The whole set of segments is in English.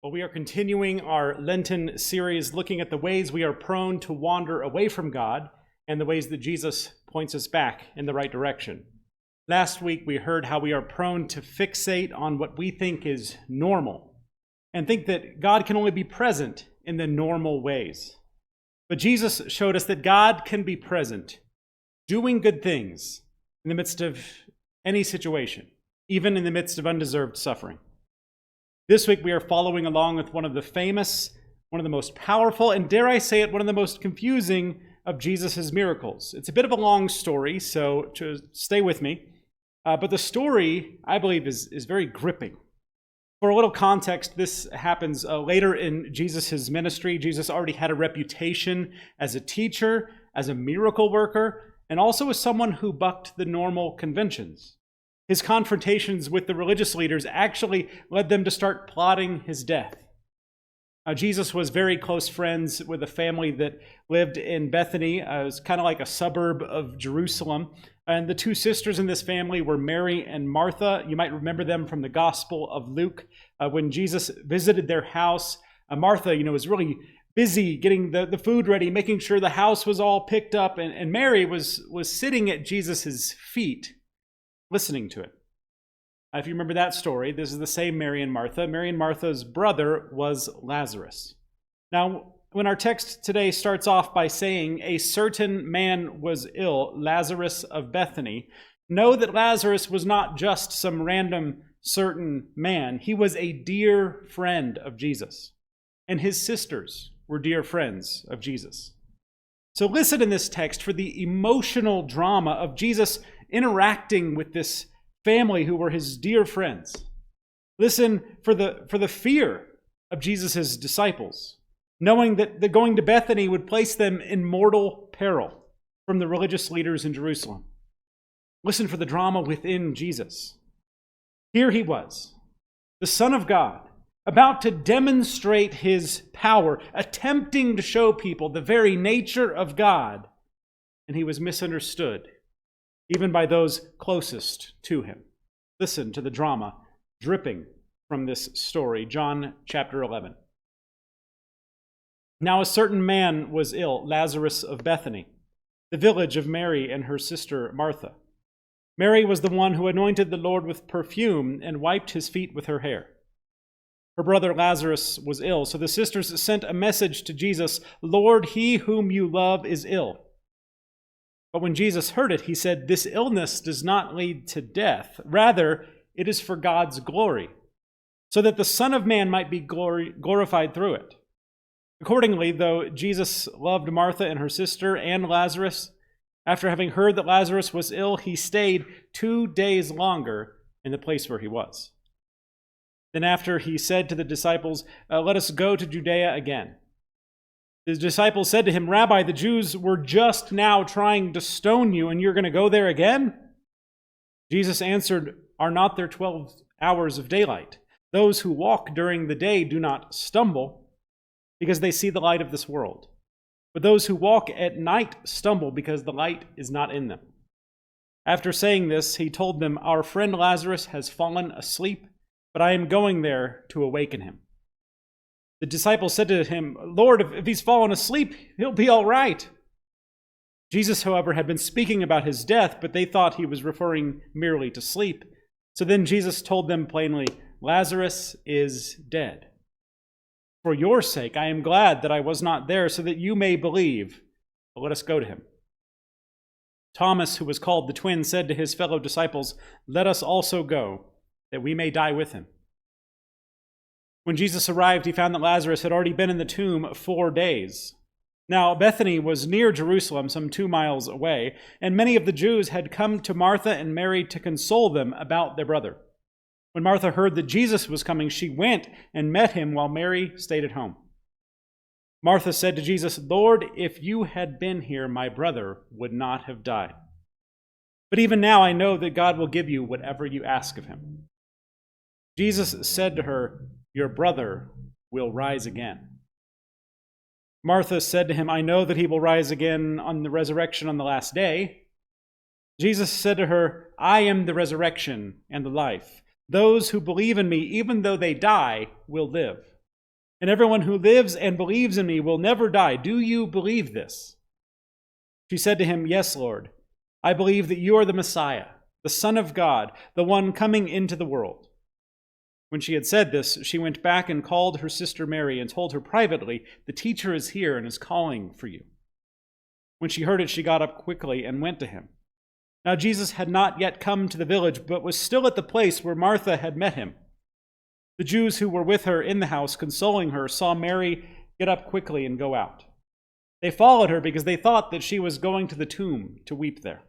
Well, we are continuing our Lenten series looking at the ways we are prone to wander away from God and the ways that Jesus points us back in the right direction. Last week, we heard how we are prone to fixate on what we think is normal and think that God can only be present in the normal ways. But Jesus showed us that God can be present, doing good things in the midst of any situation, even in the midst of undeserved suffering. This week we are following along with one of the most powerful, and dare I say it, one of the most confusing of Jesus' miracles. It's a bit of a long story, so stay with me. But the story, I believe, is very gripping. For a little context, this happens later in Jesus' ministry. Jesus already had a reputation as a teacher, as a miracle worker, and also as someone who bucked the normal conventions. His confrontations with the religious leaders actually led them to start plotting his death. Jesus was very close friends with a family that lived in Bethany. It was kind of like a suburb of Jerusalem. And the two sisters in this family were Mary and Martha. You might remember them from the Gospel of Luke. When Jesus visited their house, Martha, was really busy getting the food ready, making sure the house was all picked up. And Mary was sitting at Jesus' feet, listening to it. If you remember that story, this is the same Mary and Martha. Mary and Martha's brother was Lazarus. Now, when our text today starts off by saying a certain man was ill, Lazarus of Bethany, know that Lazarus was not just some random certain man. He was a dear friend of Jesus, and his sisters were dear friends of Jesus. So listen in this text for the emotional drama of Jesus interacting with this family who were his dear friends. Listen for the fear of Jesus' disciples, knowing that going to Bethany would place them in mortal peril from the religious leaders in Jerusalem. Listen for the drama within Jesus. Here he was, the Son of God, about to demonstrate his power, attempting to show people the very nature of God, and he was misunderstood, even by those closest to him. Listen to the drama dripping from this story, John chapter 11. Now a certain man was ill, Lazarus of Bethany, the village of Mary and her sister Martha. Mary was the one who anointed the Lord with perfume and wiped his feet with her hair. Her brother Lazarus was ill, so the sisters sent a message to Jesus, "Lord, he whom you love is ill." But when Jesus heard it, he said, "This illness does not lead to death. Rather, it is for God's glory, so that the Son of Man might be glorified through it." Accordingly, though Jesus loved Martha and her sister and Lazarus, after having heard that Lazarus was ill, he stayed 2 days longer in the place where he was. Then after he said to the disciples, "Let us go to Judea again." His disciples said to him, "Rabbi, the Jews were just now trying to stone you, and you're going to go there again?" Jesus answered, "Are not there 12 hours of daylight? Those who walk during the day do not stumble, because they see the light of this world. But those who walk at night stumble, because the light is not in them." After saying this, he told them, "Our friend Lazarus has fallen asleep, but I am going there to awaken him." The disciples said to him, "Lord, if he's fallen asleep, he'll be all right." Jesus, however, had been speaking about his death, but they thought he was referring merely to sleep. So then Jesus told them plainly, "Lazarus is dead. For your sake, I am glad that I was not there, so that you may believe. But let us go to him." Thomas, who was called the twin, said to his fellow disciples, "Let us also go, that we may die with him." When Jesus arrived, he found that Lazarus had already been in the tomb 4 days. Now, Bethany was near Jerusalem, some 2 miles away, and many of the Jews had come to Martha and Mary to console them about their brother. When Martha heard that Jesus was coming, she went and met him while Mary stayed at home. Martha said to Jesus, "Lord, if you had been here, my brother would not have died. But even now I know that God will give you whatever you ask of him." Jesus said to her, "Your brother will rise again." Martha said to him, "I know that he will rise again on the resurrection on the last day." Jesus said to her, "I am the resurrection and the life. Those who believe in me, even though they die, will live. and everyone who lives and believes in me will never die. Do you believe this?" She said to him, "Yes, Lord. I believe that you are the Messiah, the Son of God, the one coming into the world." When she had said this, she went back and called her sister Mary and told her privately, "The teacher is here and is calling for you." When she heard it, she got up quickly and went to him. Now Jesus had not yet come to the village, but was still at the place where Martha had met him. The Jews who were with her in the house, consoling her, saw Mary get up quickly and go out. They followed her because they thought that she was going to the tomb to weep there.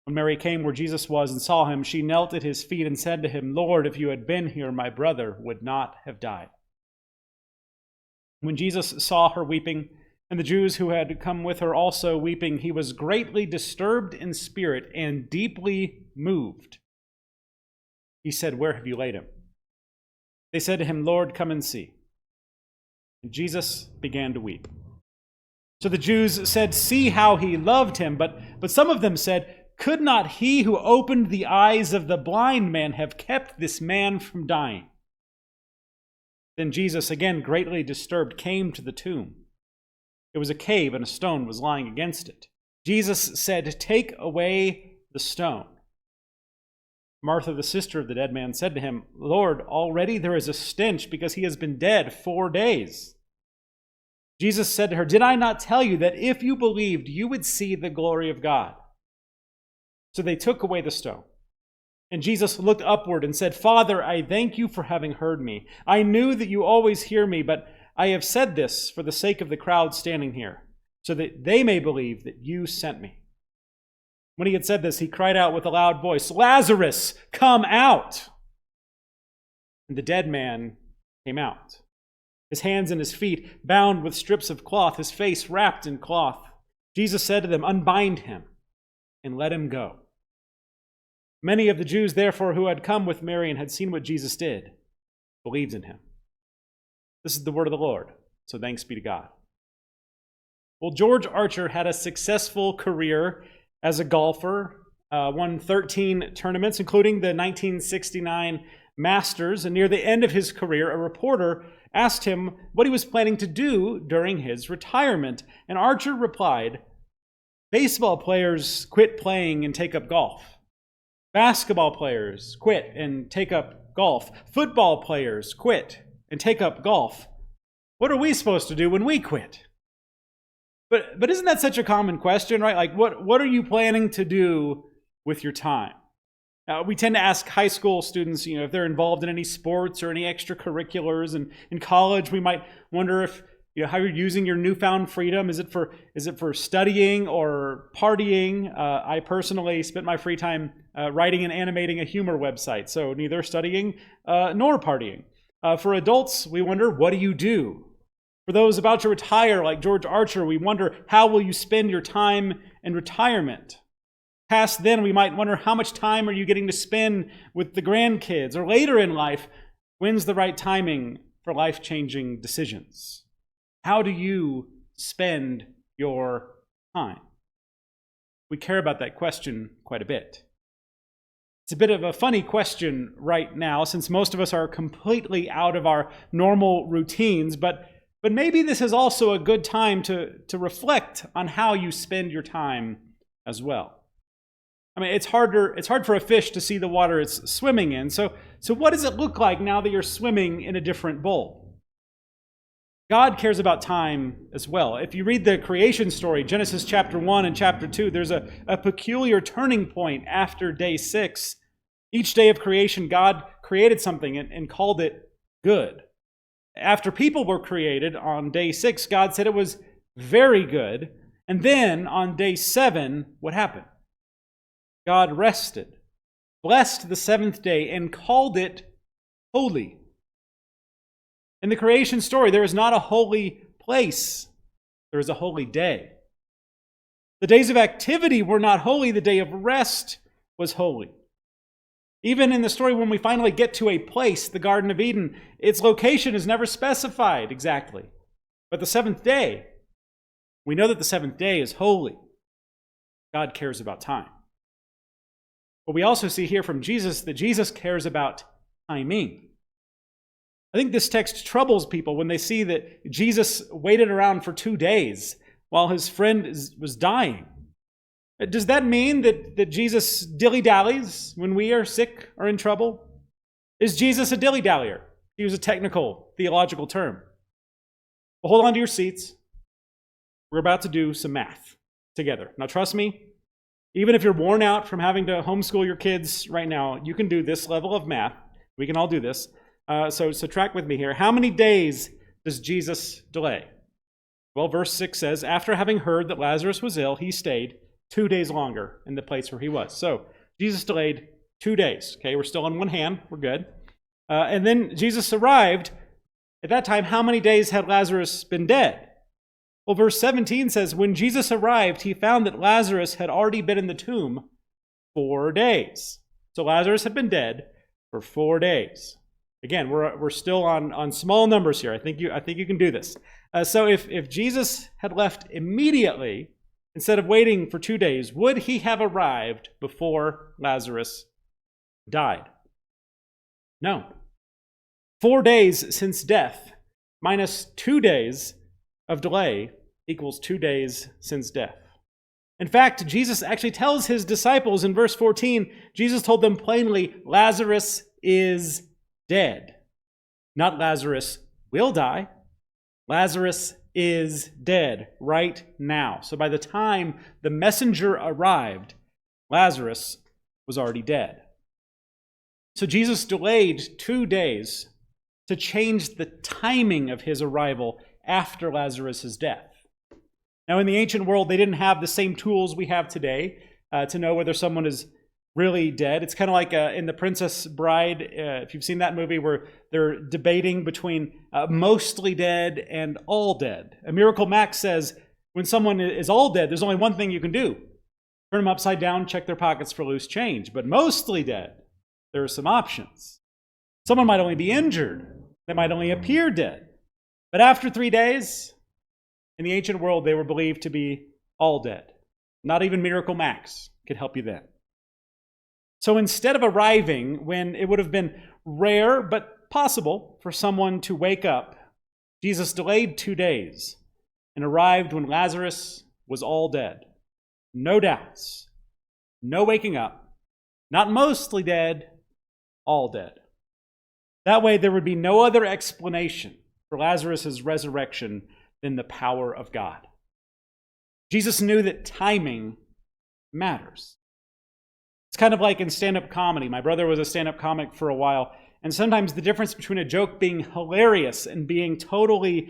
When Mary came where Jesus was and saw him, she knelt at his feet and said to him, "Lord, if you had been here, my brother would not have died." When Jesus saw her weeping, and the Jews who had come with her also weeping, he was greatly disturbed in spirit and deeply moved. He said, "Where have you laid him?" They said to him, "Lord, come and see." And Jesus began to weep. So the Jews said, "See how he loved him." But some of them said, "Could not he who opened the eyes of the blind man have kept this man from dying?" Then Jesus, again greatly disturbed, came to the tomb. It was a cave, and a stone was lying against it. Jesus said, "Take away the stone." Martha, the sister of the dead man, said to him, "Lord, already there is a stench because he has been dead 4 days." Jesus said to her, "Did I not tell you that if you believed, you would see the glory of God?" So they took away the stone. And Jesus looked upward and said, "Father, I thank you for having heard me. I knew that you always hear me, but I have said this for the sake of the crowd standing here, so that they may believe that you sent me." When he had said this, he cried out with a loud voice, "Lazarus, come out!" And the dead man came out, his hands and his feet bound with strips of cloth, his face wrapped in cloth. Jesus said to them, "Unbind him and let him go." Many of the Jews, therefore, who had come with Mary and had seen what Jesus did, believed in him. This is the word of the Lord, so thanks be to God. Well, George Archer had a successful career as a golfer, won 13 tournaments, including the 1969 Masters. And near the end of his career, a reporter asked him what he was planning to do during his retirement. And Archer replied, "Baseball players quit playing and take up golf. Basketball players quit and take up golf. Football players quit and take up golf. What are we supposed to do when we quit?" But isn't that such a common question, right? Like, what are you planning to do with your time? We tend to ask high school students, if they're involved in any sports or any extracurriculars. And in college, we might wonder if, how you're using your newfound freedom. Is it for studying or partying? I personally spent my free time writing and animating a humor website, so neither studying nor partying. For adults, we wonder, what do you do? For those about to retire, like George Archer, we wonder, how will you spend your time in retirement? Past then, we might wonder, how much time are you getting to spend with the grandkids? Or later in life, when's the right timing for life-changing decisions? How do you spend your time? We care about that question quite a bit. It's a bit of a funny question right now, since most of us are completely out of our normal routines, but maybe this is also a good time to reflect on how you spend your time as well. I mean, it's hard for a fish to see the water it's swimming in. So what does it look like now that you're swimming in a different bowl? God cares about time as well. If you read the creation story, Genesis chapter 1 and chapter 2, there's a peculiar turning point after day 6. Each day of creation, God created something and called it good. After people were created on day 6, God said it was very good. And then on day 7, what happened? God rested, blessed the seventh day, and called it holy. In the creation story, there is not a holy place. There is a holy day. The days of activity were not holy. The day of rest was holy. Even in the story, when we finally get to a place, the Garden of Eden, its location is never specified exactly. But the seventh day, we know that the seventh day is holy. God cares about time. But we also see here from Jesus that Jesus cares about timing. I think this text troubles people when they see that Jesus waited around for 2 days while his friend was dying. Does that mean that Jesus dilly-dallies when we are sick or in trouble? Is Jesus a dilly-dallier? To use a technical theological term. Well, hold on to your seats. We're about to do some math together. Now, trust me, even if you're worn out from having to homeschool your kids right now, you can do this level of math. We can all do this. So track with me here. How many days does Jesus delay? Well, verse 6 says, after having heard that Lazarus was ill, he stayed 2 days longer in the place where he was. So Jesus delayed 2 days. Okay, we're still on one hand. We're good. And then Jesus arrived. At that time, how many days had Lazarus been dead? Well, verse 17 says, when Jesus arrived, he found that Lazarus had already been in the tomb 4 days. So Lazarus had been dead for 4 days. Again, we're still on small numbers here. I think you can do this. So if Jesus had left immediately, instead of waiting for 2 days, would he have arrived before Lazarus died? No. 4 days since death minus 2 days of delay equals 2 days since death. In fact, Jesus actually tells his disciples in verse 14, Jesus told them plainly, Lazarus is dead. Not Lazarus will die. Lazarus is dead right now. So by the time the messenger arrived, Lazarus was already dead. So Jesus delayed 2 days to change the timing of his arrival after Lazarus' death. Now, in the ancient world, they didn't have the same tools we have today to know whether someone is really dead. It's kind of like in The Princess Bride, if you've seen that movie, where they're debating between mostly dead and all dead. A Miracle Max says when someone is all dead, there's only one thing you can do. Turn them upside down, check their pockets for loose change. But mostly dead, there are some options. Someone might only be injured. They might only appear dead. But after 3 days, in the ancient world, they were believed to be all dead. Not even Miracle Max could help you then. So instead of arriving when it would have been rare but possible for someone to wake up, Jesus delayed 2 days and arrived when Lazarus was all dead. No doubts, no waking up, not mostly dead, all dead. That way there would be no other explanation for Lazarus' resurrection than the power of God. Jesus knew that timing matters. It's kind of like in stand-up comedy. My brother was a stand-up comic for a while, and sometimes the difference between a joke being hilarious and being totally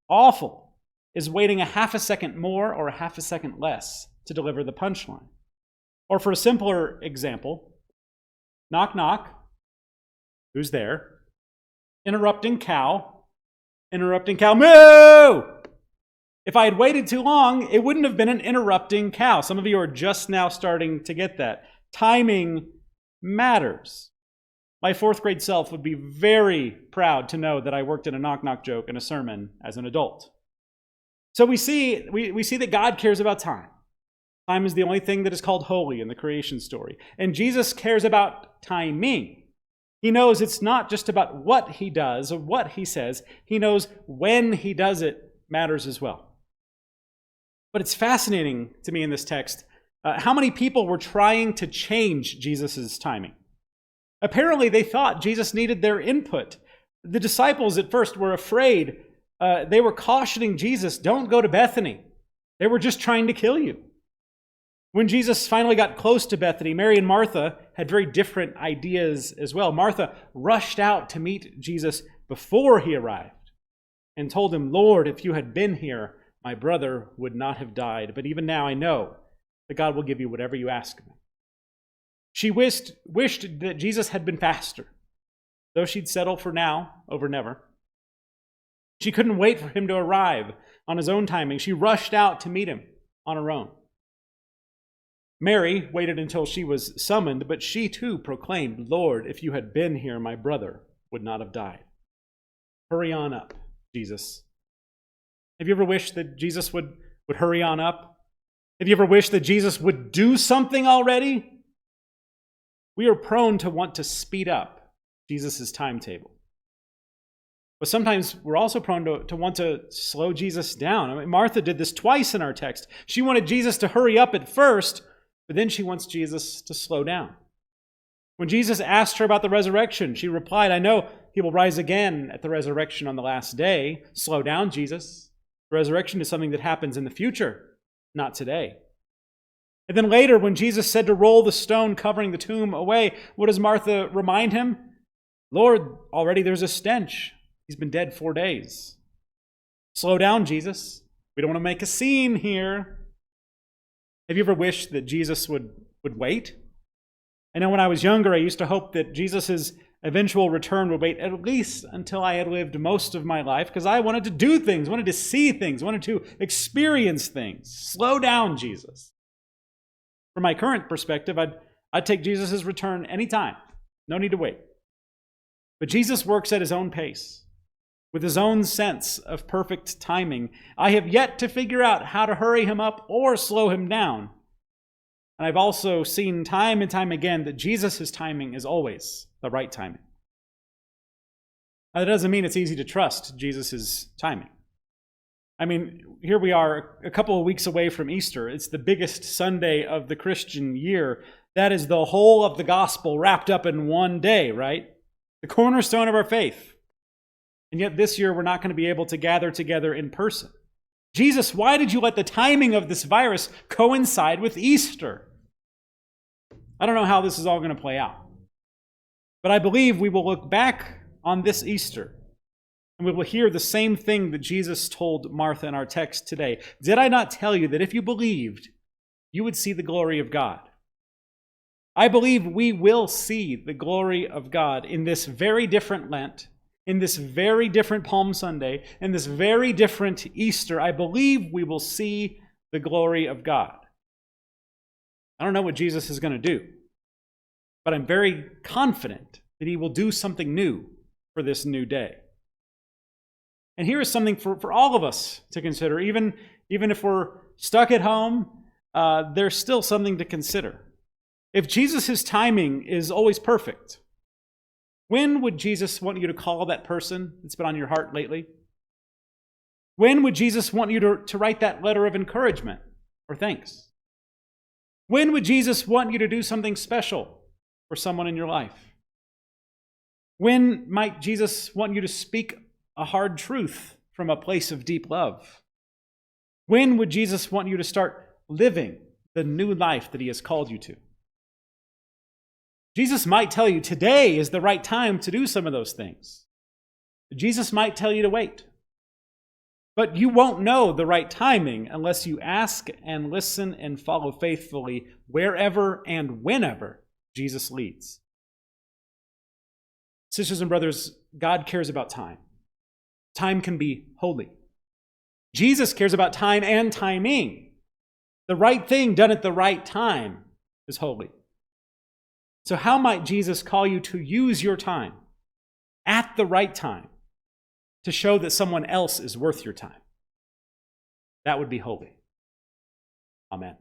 awful is waiting a half a second more or a half a second less to deliver the punchline. Or for a simpler example, knock, knock. Who's there? Interrupting cow. Interrupting cow. Moo! If I had waited too long, it wouldn't have been an interrupting cow. Some of you are just now starting to get that. Timing matters. My fourth grade self would be very proud to know that I worked in a knock-knock joke in a sermon as an adult. So we see that God cares about time. Time is the only thing that is called holy in the creation story. And Jesus cares about timing. He knows it's not just about what he does or what he says. He knows when he does it matters as well. But it's fascinating to me in this text how many people were trying to change Jesus' timing. Apparently, they thought Jesus needed their input. The disciples at first were afraid. They were cautioning Jesus, don't go to Bethany. They were just trying to kill you. When Jesus finally got close to Bethany, Mary and Martha had very different ideas as well. Martha rushed out to meet Jesus before he arrived and told him, Lord, if you had been here, my brother would not have died. But even now I know that God will give you whatever you ask of him. She wished that Jesus had been faster, though she'd settle for now over never. She couldn't wait for him to arrive on his own timing. She rushed out to meet him on her own. Mary waited until she was summoned, but she too proclaimed, Lord, if you had been here, my brother would not have died. Hurry on up, Jesus. Have you ever wished that Jesus would hurry on up? Have you ever wished that Jesus would do something already? We are prone to want to speed up Jesus' timetable. But sometimes we're also prone to want to slow Jesus down. I mean, Martha did this twice in our text. She wanted Jesus to hurry up at first, but then she wants Jesus to slow down. When Jesus asked her about the resurrection, she replied, I know he will rise again at the resurrection on the last day. Slow down, Jesus. The resurrection is something that happens in the future, not today. And then later, when Jesus said to roll the stone covering the tomb away, what does Martha remind him? Lord, already there's a stench. He's been dead 4 days. Slow down, Jesus. We don't want to make a scene here. Have you ever wished that Jesus would wait? I know when I was younger, I used to hope that Jesus' eventual return would wait at least until I had lived most of my life, because I wanted to do things, wanted to see things, wanted to experience things. Slow down, Jesus. From my current perspective, I'd take Jesus' return anytime. No need to wait. But Jesus works at his own pace, with his own sense of perfect timing. I have yet to figure out how to hurry him up or slow him down. And I've also seen time and time again that Jesus' timing is always the right timing. Now, that doesn't mean it's easy to trust Jesus' timing. I mean, here we are a couple of weeks away from Easter. It's the biggest Sunday of the Christian year. That is the whole of the gospel wrapped up in one day, right? The cornerstone of our faith. And yet this year we're not going to be able to gather together in person. Jesus, why did you let the timing of this virus coincide with Easter? I don't know how this is all going to play out. But I believe we will look back on this Easter and we will hear the same thing that Jesus told Martha in our text today. Did I not tell you that if you believed, you would see the glory of God? I believe we will see the glory of God in this very different Lent, in this very different Palm Sunday, in this very different Easter. I believe we will see the glory of God. I don't know what Jesus is going to do, but I'm very confident that he will do something new for this new day. And here is something for all of us to consider. Even if we're stuck at home, there's still something to consider. If Jesus' timing is always perfect, when would Jesus want you to call that person that's been on your heart lately? When would Jesus want you to write that letter of encouragement or thanks? When would Jesus want you to do something special for someone in your life? When might Jesus want you to speak a hard truth from a place of deep love? When would Jesus want you to start living the new life that he has called you to? Jesus might tell you today is the right time to do some of those things. Jesus might tell you to wait. But you won't know the right timing unless you ask and listen and follow faithfully wherever and whenever Jesus leads. Sisters and brothers, God cares about time. Time can be holy. Jesus cares about time and timing. The right thing done at the right time is holy. So how might Jesus call you to use your time at the right time to show that someone else is worth your time? That would be holy. Amen.